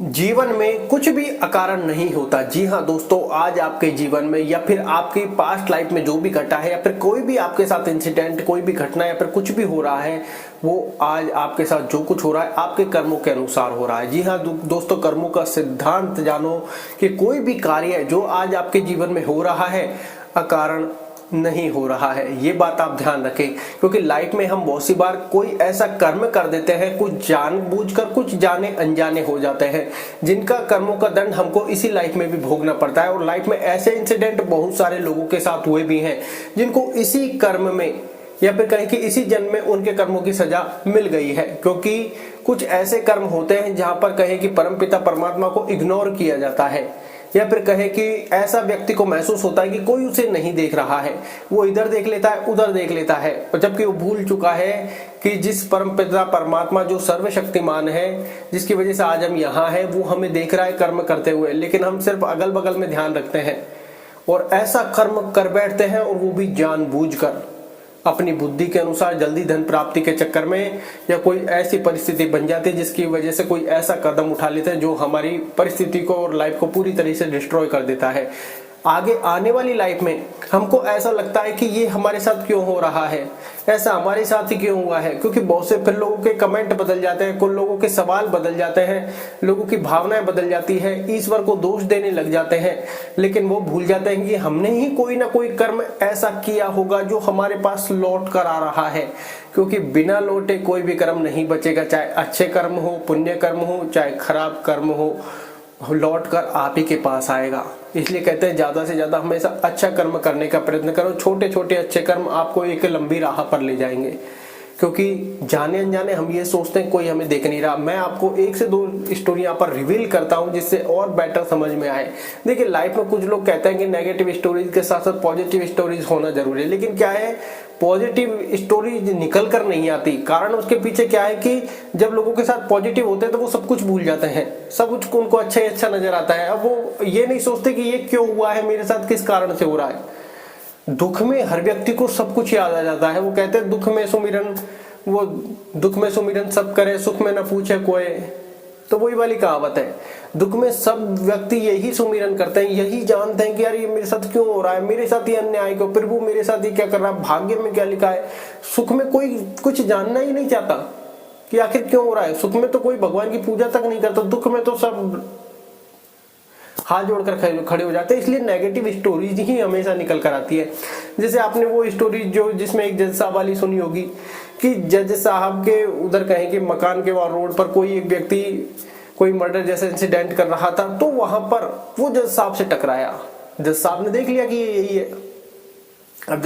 जीवन में कुछ भी अकारण नहीं होता। जी हाँ दोस्तों, आज आपके जीवन में या फिर आपकी पास्ट लाइफ में जो भी घटा है या फिर कोई भी आपके साथ इंसिडेंट, कोई भी घटना या फिर कुछ भी हो रहा है, वो आज आपके साथ जो कुछ हो रहा है आपके कर्मों के अनुसार हो रहा है। जी हाँ दोस्तों, कर्मों का सिद्धांत जानो कि कोई भी कार्य जो आज आपके जीवन में हो रहा है अकारण नहीं हो रहा है। ये बात आप ध्यान रखें, क्योंकि लाइफ में हम बहुत सी बार कोई ऐसा कर्म कर देते हैं, कुछ जानबूझकर, कुछ जाने अनजाने हो जाते हैं, जिनका कर्मों का दंड हमको इसी लाइफ में भी भोगना पड़ता है। और लाइफ में ऐसे इंसिडेंट बहुत सारे लोगों के साथ हुए भी हैं जिनको इसी कर्म में या फिर कहें कि इसी जन्म में उनके कर्मों की सजा मिल गई है। क्योंकि कुछ ऐसे कर्म होते हैं जहां पर कहें कि परमपिता परमात्मा को इग्नोर किया जाता है, या फिर कहे कि ऐसा व्यक्ति को महसूस होता है कि कोई उसे नहीं देख रहा है, वो इधर देख लेता है, उधर देख लेता है, और जबकि वो भूल चुका है कि जिस परमपिता परमात्मा जो सर्वशक्तिमान है, जिसकी वजह से आज हम यहाँ हैं, वो हमें देख रहा है कर्म करते हुए, लेकिन हम सिर्फ अगल बगल में ध्यान रखते हैं और ऐसा कर्म कर बैठते हैं, और वो भी जानबूझकर अपनी बुद्धि के अनुसार, जल्दी धन प्राप्ति के चक्कर में, या कोई ऐसी परिस्थिति बन जाती है जिसकी वजह से कोई ऐसा कदम उठा लेते हैं जो हमारी परिस्थिति को और लाइफ को पूरी तरीके से डिस्ट्रॉय कर देता है। आगे आने वाली लाइफ में हमको ऐसा लगता है कि ये हमारे साथ क्यों हो रहा है, ऐसा हमारे साथ ही क्यों हुआ है, क्योंकि बहुत से फिर लोगों के कमेंट बदल जाते हैं, कुछ लोगों के सवाल बदल जाते हैं, लोगों की भावनाएं बदल जाती है, ईश्वर को दोष देने लग जाते हैं, लेकिन वो भूल जाते हैं कि हमने ही कोई ना कोई कर्म ऐसा किया होगा जो हमारे पास लौट कर आ रहा है। क्योंकि बिना लौटे कोई भी कर्म नहीं बचेगा, चाहे अच्छे कर्म हो, पुण्य कर्म हो, चाहे खराब कर्म हो, लौट कर आप ही के पास आएगा। इसलिए कहते हैं ज्यादा से ज्यादा हमेशा अच्छा कर्म करने का प्रयत्न करो। छोटे छोटे अच्छे कर्म आपको एक लंबी राह पर ले जाएंगे, क्योंकि जाने अनजाने हम ये सोचते हैं कोई हमें देख नहीं रहा। मैं आपको एक से दो स्टोरी यहाँ पर रिवील करता हूँ जिससे और बेटर समझ में आए। देखिए, लाइफ में कुछ लोग कहते हैं कि नेगेटिव स्टोरीज के साथ साथ पॉजिटिव स्टोरीज होना जरूरी है, लेकिन क्या है, पॉजिटिव स्टोरीज निकल कर नहीं आती। कारण उसके पीछे क्या है कि जब लोगों के साथ पॉजिटिव होते हैं तो वो सब कुछ भूल जाते हैं, सब कुछ उनको अच्छा ही अच्छा नजर आता है। अब वो ये नहीं सोचते कि ये क्यों हुआ है, मेरे साथ किस कारण से हो रहा है। दुख में हर व्यक्ति को सब कुछ याद आ जाता है। वो कहते हैं दुख में सुमिरन सब करे, सुख में न पूछे कोई। तो वही वाली कहावत है, दुख में सब व्यक्ति यही सुमिरन करते हैं, यही जानते हैं कि यार ये मेरे साथ क्यों हो रहा है, मेरे साथ ये अन्याय क्यों, प्रभु मेरे साथ ये क्या कर रहा है, भाग्य में क्या लिखा है। सुख में कोई कुछ जानना ही नहीं चाहता कि आखिर क्यों हो रहा है। सुख में तो कोई भगवान की पूजा तक नहीं करता, दुख में तो सब हाथ जोड़कर खड़े हो जाते हैं। इसलिए नेगेटिव स्टोरीज ही हमेशा निकल कर आती है। जैसे आपने वो स्टोरी जो जिसमें एक जज साहब वाली सुनी होगी कि जज साहब के उधर कहें कि मकान के वहां रोड पर कोई एक व्यक्ति कोई मर्डर जैसा इंसिडेंट कर रहा था, तो वहां पर वो जज साहब से टकराया। जज साहब ने देख लिया कि ये यही है। अब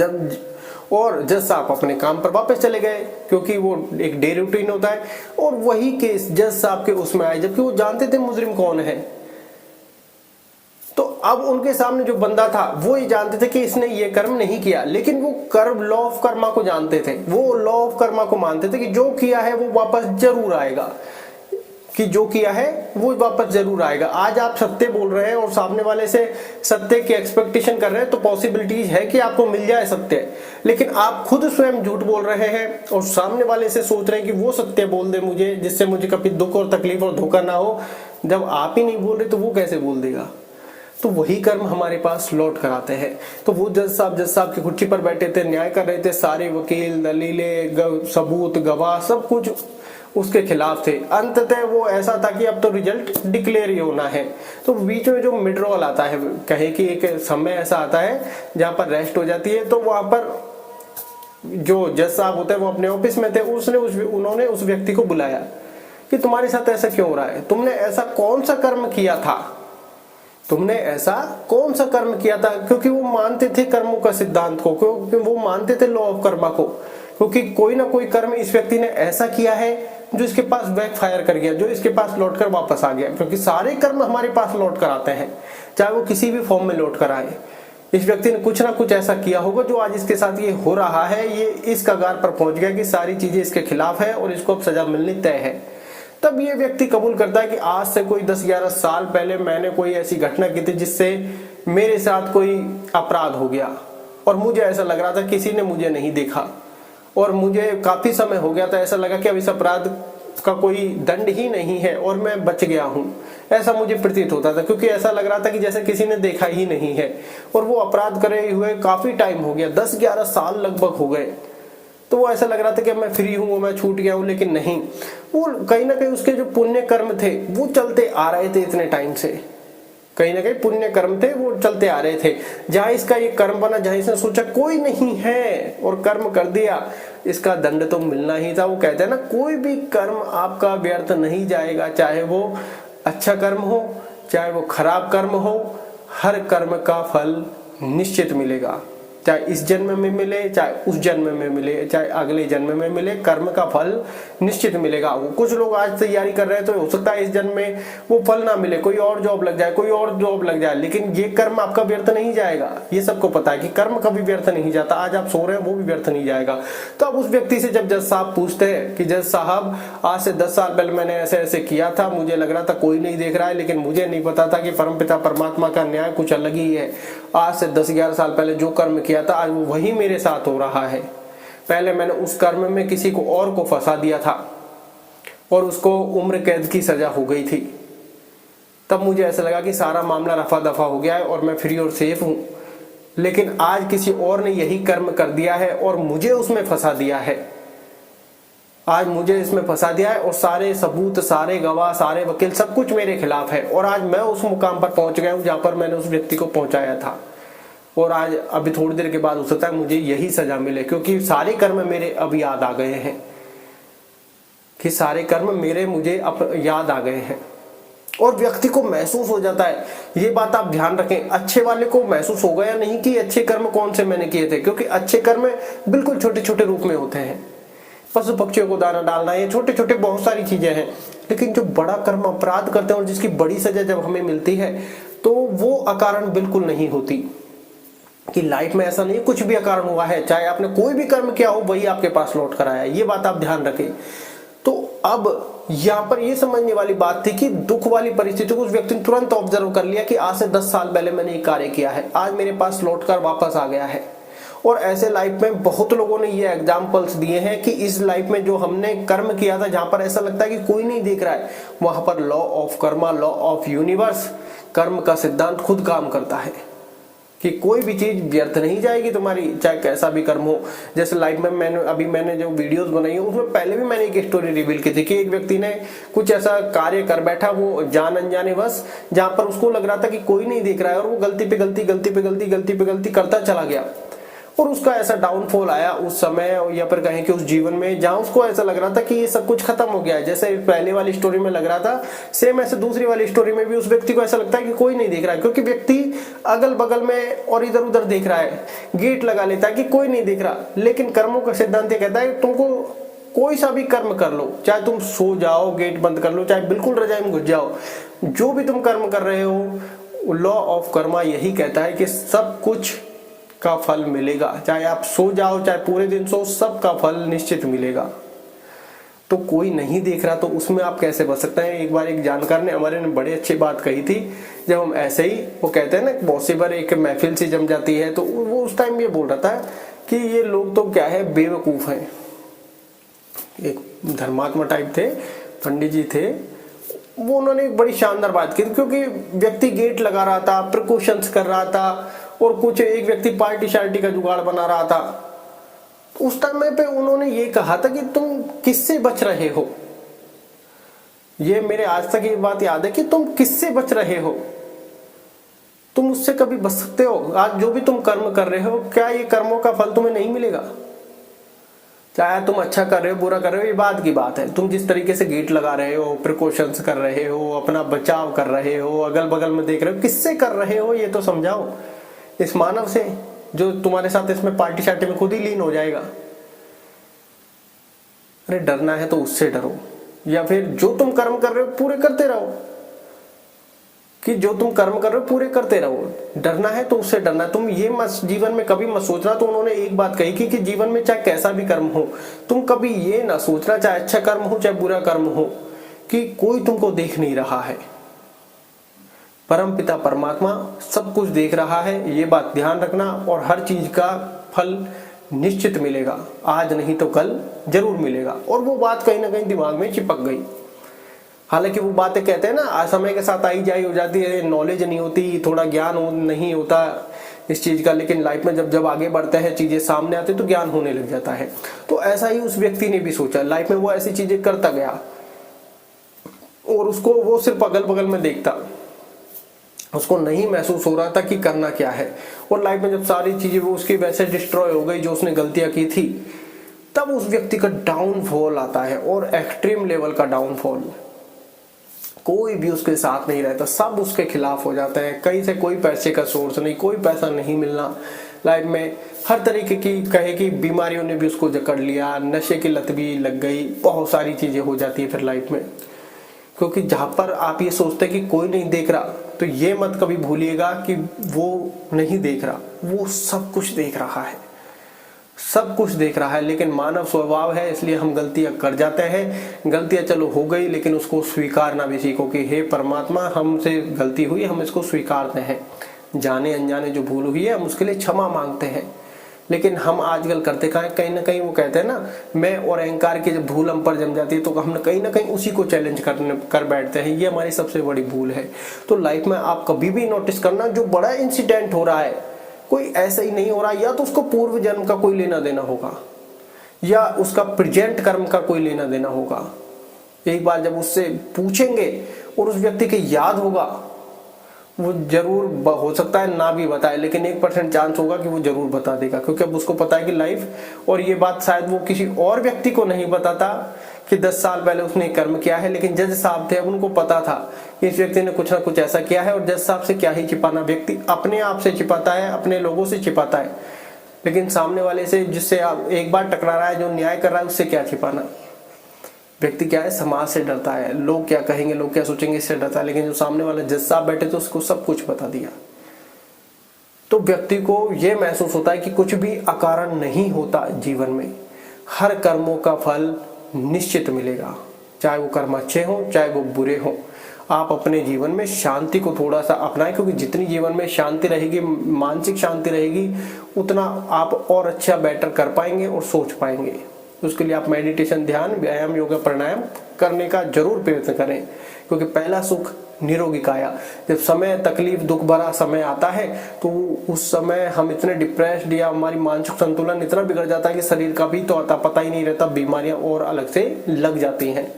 जज साहब अपने काम पर वापस चले गए, क्योंकि वो एक डे रूटीन होता है, और वही केस जज साहब के उसमें आए, जबकि वो जानते थे मुजरिम कौन है। तो अब उनके सामने जो बंदा था वो ये जानते थे कि इसने ये कर्म नहीं किया, लेकिन वो कर्म लॉ ऑफ कर्मा को जानते थे, वो लॉ ऑफ कर्मा को मानते थे कि जो किया है वो वापस जरूर आएगा, कि जो किया है वो वापस जरूर आएगा। आज आप सत्य बोल रहे हैं और सामने वाले से सत्य की एक्सपेक्टेशन कर रहे हैं, तो पॉसिबिलिटी है कि आपको मिल जाए सत्य, लेकिन आप खुद स्वयं झूठ बोल रहे हैं और सामने वाले से सोच रहे हैं कि वो सत्य बोल दे मुझे, जिससे मुझे कभी दुख और तकलीफ और धोखा ना हो। जब आप ही नहीं बोल रहे तो वो कैसे बोल देगा। तो वही कर्म हमारे पास लौट कर आते हैं। तो वो जज साहब की कुर्सी पर बैठे थे, न्याय कर रहे थे, सारे वकील, दलीलें, सबूत, गवाह सब कुछ उसके खिलाफ थे। अंततः वो ऐसा था कि अब तो रिजल्ट डिक्लेयर ही होना है। तो बीच में जो मिड रोल आता है, कहे कि एक समय ऐसा आता है जहां पर रेस्ट हो जाती है, तो वहां पर जो जज साहब होते हैं वो अपने ऑफिस में थे, उन्होंने उस व्यक्ति को बुलाया कि तुम्हारे साथ ऐसा क्यों हो रहा है, तुमने ऐसा कौन सा कर्म किया था, तुमने ऐसा कौन सा कर्म किया था। क्योंकि वो मानते थे कर्मों का सिद्धांत को, क्योंकि वो मानते थे लॉ ऑफ कर्मा को, क्योंकि कोई ना कोई कर्म इस व्यक्ति ने ऐसा किया है जो इसके पास बैक फायर कर गया, जो इसके पास लौट कर वापस आ गया। क्योंकि सारे कर्म हमारे पास लौट कर आते हैं, चाहे वो किसी भी फॉर्म में लौट कर आए। इस व्यक्ति ने कुछ ना कुछ ऐसा किया होगा जो आज इसके साथ ये हो रहा है, ये इस कगार पर पहुंच गया कि सारी चीजें इसके खिलाफ है और इसको अब सजा मिलनी तय है। तब ये व्यक्ति कबूल करता है कि आज से कोई 10-11 साल पहले मैंने कोई ऐसी घटना की थी जिससे मेरे साथ कोई अपराध हो गया, और मुझे ऐसा लग रहा था किसी ने मुझे नहीं देखा, और मुझे काफी समय हो गया था, ऐसा लगा कि अब इस अपराध का कोई दंड ही नहीं है और मैं बच गया हूं, ऐसा मुझे प्रतीत होता था। क्योंकि ऐसा लग रहा था कि जैसे किसी ने देखा ही नहीं है, और वो अपराध करे हुए काफी टाइम हो गया, 10-11 साल लगभग हो गए। तो वो ऐसा लग रहा था कि मैं फ्री हूं, मैं छूट गया हूं, लेकिन नहीं, वो कहीं ना कहीं उसके जो पुण्य कर्म थे वो चलते आ रहे थे इतने टाइम से। कहीं ना कहीं पुण्य कर्म थे वो चलते आ रहे थे। जहां इसका ये कर्म बना, जहां इसने सोचा कोई नहीं है और कर्म कर दिया, इसका दंड तो मिलना ही था। वो कहते हैं ना, कोई भी कर्म आपका व्यर्थ नहीं जाएगा, चाहे वो अच्छा कर्म हो चाहे वो खराब कर्म हो, हर कर्म का फल निश्चित मिलेगा। चाहे इस जन्म में मिले, चाहे उस जन्म में मिले, चाहे अगले जन्म में मिले, कर्म का फल निश्चित मिलेगा। वो कुछ लोग आज तैयारी कर रहे हैं तो हो सकता है इस जन्म में वो फल ना मिले, कोई और जॉब लग जाए, कोई और जॉब लग जाए, लेकिन ये कर्म आपका व्यर्थ नहीं जाएगा। ये सबको पता है कि कर्म कभी व्यर्थ नहीं जाता। आज आप सो रहे हैं वो भी व्यर्थ नहीं जाएगा। तो अब उस व्यक्ति से जब जज साहब पूछते हैं कि जज साहब, आज से 10 साल पहले मैंने ऐसे ऐसे किया था, मुझे लग रहा था कोई नहीं देख रहा है, लेकिन मुझे नहीं पता था कि परमपिता परमात्मा का न्याय कुछ अलग ही है। आज से 10-11 साल पहले जो कर्म किया था, आज वो वही मेरे साथ हो रहा है। पहले मैंने उस कर्म में किसी को और को फंसा दिया था और उसको उम्र कैद की सजा हो गई थी। तब मुझे ऐसा लगा कि सारा मामला रफा दफा हो गया है और मैं फ्री और सेफ हूं। लेकिन आज किसी और ने यही कर्म कर दिया है और मुझे उसमें फंसा दिया है। आज मुझे इसमें फंसा दिया है और सारे सबूत, सारे गवाह, सारे वकील, सब कुछ मेरे खिलाफ है। और आज मैं उस मुकाम पर पहुंच गया हूं जहां पर मैंने उस व्यक्ति को पहुंचाया था। और आज अभी थोड़ी देर के बाद हो सकता है मुझे यही सजा मिले, क्योंकि सारे कर्म मेरे अब याद आ गए हैं, कि सारे कर्म मेरे मुझे अब याद आ गए हैं। और व्यक्ति को महसूस हो जाता है, ये बात आप ध्यान रखें, अच्छे वाले को महसूस हो गया नहीं कि अच्छे कर्म कौन से मैंने किए थे, क्योंकि अच्छे कर्म बिल्कुल छोटे छोटे रूप में होते हैं। पशु पक्षियों को दाना डालना, ये छोटे छोटे बहुत सारी चीजें हैं। लेकिन जो बड़ा कर्म अपराध करते हैं और जिसकी बड़ी सजा जब हमें मिलती है, तो वो अकारण बिल्कुल नहीं होती। कि लाइफ में ऐसा नहीं कुछ भी अकारण हुआ है, चाहे आपने कोई भी कर्म किया हो वही आपके पास लौट कर आया, ये बात आप ध्यान रखें। तो अब यहाँ पर ये समझने वाली बात थी कि दुख वाली परिस्थिति को उस व्यक्ति ने तुरंत ऑब्जर्व कर लिया कि आज से 10 साल पहले मैंने ये कार्य किया है, आज मेरे पास लौटकर वापस आ गया है। और ऐसे लाइफ में बहुत लोगों ने ये एग्जाम्पल्स दिए हैं कि इस लाइफ में जो हमने कर्म किया था, जहां पर ऐसा लगता है कि कोई नहीं देख रहा है, वहां पर law of Karma, law of universe, कर्म का सिद्धांत खुद काम करता है कि कोई भी चीज व्यर्थ नहीं जाएगी तुम्हारी, चाहे कैसा भी कर्म हो। जैसे लाइफ में मैंने जो वीडियोस बनाई है उसमें पहले भी मैंने एक स्टोरी रिवील की थी कि एक व्यक्ति ने कुछ ऐसा कार्य कर बैठा, वो जान अनजाने बस, जहां पर उसको लग रहा था कि कोई नहीं देख रहा है, और वो गलती पे गलती करता चला गया। और उसका ऐसा डाउनफॉल आया उस समय, या फिर कहें कि उस जीवन में, जहां उसको ऐसा लग रहा था कि ये सब कुछ खत्म हो गया है। जैसे पहले वाली स्टोरी में लग रहा था, सेम ऐसे दूसरी वाली स्टोरी में भी उस व्यक्ति को ऐसा लगता है कि कोई नहीं देख रहा है, क्योंकि व्यक्ति अगल बगल में और इधर उधर देख रहा है, गेट लगा लेता है कि कोई नहीं देख रहा। लेकिन कर्मों का सिद्धांत ये कहता है तुमको कोई सा भी कर्म कर लो, चाहे तुम सो जाओ, गेट बंद कर लो, चाहे बिल्कुल रजाई में घुस जाओ, जो भी तुम कर्म कर रहे हो, लॉ ऑफ कर्मा यही कहता है कि सब कुछ का फल मिलेगा। चाहे आप सो जाओ, चाहे पूरे दिन सो, सब का फल निश्चित मिलेगा। तो कोई नहीं देख रहा तो उसमें आप कैसे बच सकते हैं। एक बार एक जानकार ने हमारे ने बड़ी अच्छी बात कही थी, जब हम ऐसे ही, वो कहते हैं ना बहुत सी बार एक महफिल सी जम जाती है, तो वो उस टाइम ये बोल रहा था कि ये लोग तो क्या है, बेवकूफ हैं। एक धर्मात्मा टाइप थे, पंडित जी थे, वो उन्होंने एक बड़ी शानदार बात की, क्योंकि व्यक्ति गेट लगा रहा था, प्रिकॉशंस कर रहा था, और कुछ एक व्यक्ति पार्टी शार्टी का जुगाड़ बना रहा था। उस टाइम पे उन्होंने ये कहा था कि तुम किससे बच रहे हो। ये मेरे आज तक ये बात याद है कि तुम किससे बच रहे हो, तुम उससे कभी बच सकते हो। आज जो भी तुम कर्म कर रहे हो, क्या ये कर्मों का फल तुम्हें नहीं मिलेगा? चाहे तुम अच्छा कर रहे हो, बुरा कर रहे हो, ये बात की बात है। तुम जिस तरीके से गेट लगा रहे हो, प्रिकॉशंस कर रहे हो, अपना बचाव कर रहे हो, अगल बगल में देख रहे हो, किससे कर रहे हो ये तो समझाओ। इस मानव से जो तुम्हारे साथ इसमें पार्टी शार्टी में खुद ही लीन हो जाएगा। अरे डरना है तो उससे डरो, या फिर जो तुम कर्म कर रहे हो पूरे करते रहो, कि जो तुम कर्म कर रहे हो पूरे करते रहो। डरना है तो उससे डरना है। तुम ये मत जीवन में कभी मत सोचना। तो उन्होंने एक बात कही कि जीवन में चाहे कैसा भी कर्म हो, तुम कभी ये ना सोचना, चाहे अच्छा कर्म हो चाहे बुरा कर्म हो, कि कोई तुमको देख नहीं रहा है। परमपिता परमात्मा सब कुछ देख रहा है, ये बात ध्यान रखना। और हर चीज का फल निश्चित मिलेगा, आज नहीं तो कल जरूर मिलेगा। और वो बात कहीं ना कहीं दिमाग में चिपक गई। हालांकि वो बातें कहते हैं ना, आज समय के साथ आई जाई हो जाती है, नॉलेज नहीं होती, थोड़ा ज्ञान नहीं होता इस चीज का, लेकिन लाइफ में जब जब आगे बढ़ते हैं, चीजें सामने आती तो ज्ञान होने लग जाता है। तो ऐसा ही उस व्यक्ति ने भी सोचा, लाइफ में वो ऐसी चीजें करता गया और उसको वो सिर्फ अगल बगल में देखता, उसको नहीं महसूस हो रहा था कि करना क्या है। और लाइफ में जब सारी चीजें वो उसकी वैसे डिस्ट्रॉय हो गई जो उसने गलतियां की थी, तब उस व्यक्ति का डाउनफॉल आता है, और एक्सट्रीम लेवल का डाउनफॉल। कोई भी उसके साथ नहीं रहता, सब उसके खिलाफ हो जाते हैं। कहीं से कोई पैसे का सोर्स नहीं, कोई पैसा नहीं मिलना, लाइफ में हर तरीके की कहे कि बीमारियों ने भी उसको जकड़ लिया, नशे की लत भी लग गई, बहुत सारी चीजें हो जाती है फिर लाइफ में। क्योंकि जहां पर आप ये सोचते हैं कि कोई नहीं देख रहा, तो ये मत कभी भूलिएगा कि वो नहीं देख रहा, वो सब कुछ देख रहा है, सब कुछ देख रहा है। लेकिन मानव स्वभाव है, इसलिए हम गलतियां कर जाते हैं। गलतियां चलो हो गई, लेकिन उसको स्वीकारना भी सीखो कि हे परमात्मा, हमसे गलती हुई, हम इसको स्वीकारते हैं। जाने अनजाने जो भूल हुई है, हम उसके लिए क्षमा मांगते हैं। लेकिन हम आजकल करते कहीं ना कहीं वो कहते हैं ना, मैं और अहंकार की जब धूल हम पर जम जाती है, तो हम कहीं ना कहीं उसी को चैलेंज कर बैठते हैं। ये हमारी सबसे बड़ी भूल है। तो लाइफ में आप कभी भी नोटिस करना, जो बड़ा इंसिडेंट हो रहा है, कोई ऐसा ही नहीं हो रहा, या तो उसको पूर्व जन्म का कोई लेना देना होगा, या उसका प्रेजेंट कर्म का कोई लेना देना होगा। एक बार जब उससे पूछेंगे और उस व्यक्ति के याद होगा, वो जरूर हो सकता है ना भी बताए, लेकिन 1% चांस होगा कि वो जरूर बता देगा। क्योंकि अब उसको पता है कि लाइफ, और ये बात शायद वो किसी और व्यक्ति को नहीं बताता कि 10 साल पहले उसने कर्म किया है, लेकिन जज साहब थे, अब उनको पता था कि इस व्यक्ति ने कुछ ना कुछ ऐसा किया है। और जज साहब से क्या ही छिपाना, व्यक्ति अपने आप से छिपाता है, अपने लोगों से छिपाता है, लेकिन सामने वाले से, जिससे आप एक बार टकरा रहा है, जो न्याय कर रहा है, उससे क्या छिपाना। व्यक्ति क्या है, समाज से डरता है, लोग क्या कहेंगे, लोग क्या सोचेंगे, इससे डरता है। लेकिन जो सामने वाले जज साहब बैठे थे, उसको सब कुछ बता दिया। तो व्यक्ति को यह महसूस होता है कि कुछ भी अकारण नहीं होता जीवन में, हर कर्मों का फल निश्चित मिलेगा, चाहे वो कर्म अच्छे हो चाहे वो बुरे हो। आप अपने जीवन में शांति को थोड़ा सा अपनाएं, क्योंकि जितनी जीवन में शांति रहेगी, मानसिक शांति रहेगी, उतना आप और अच्छा बेटर कर पाएंगे और सोच पाएंगे। उसके लिए आप मेडिटेशन, ध्यान, व्यायाम, योगा, प्राणायाम करने का जरूर प्रयत्न करें। क्योंकि पहला सुख निरोगी काया। जब समय तकलीफ दुख भरा समय आता है, तो उस समय हम इतने डिप्रेस्ड, या हमारी मानसिक संतुलन इतना बिगड़ जाता है कि शरीर का भी तो आता पता ही नहीं रहता, बीमारियां और अलग से लग जाती हैं।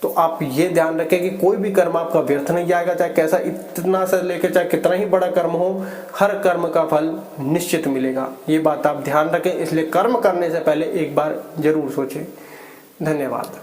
तो आप ये ध्यान रखें कि कोई भी कर्म आपका व्यर्थ नहीं जाएगा, चाहे कैसा, इतना से लेकर चाहे कितना ही बड़ा कर्म हो, हर कर्म का फल निश्चित मिलेगा। ये बात आप ध्यान रखें। इसलिए कर्म करने से पहले एक बार जरूर सोचें। धन्यवाद।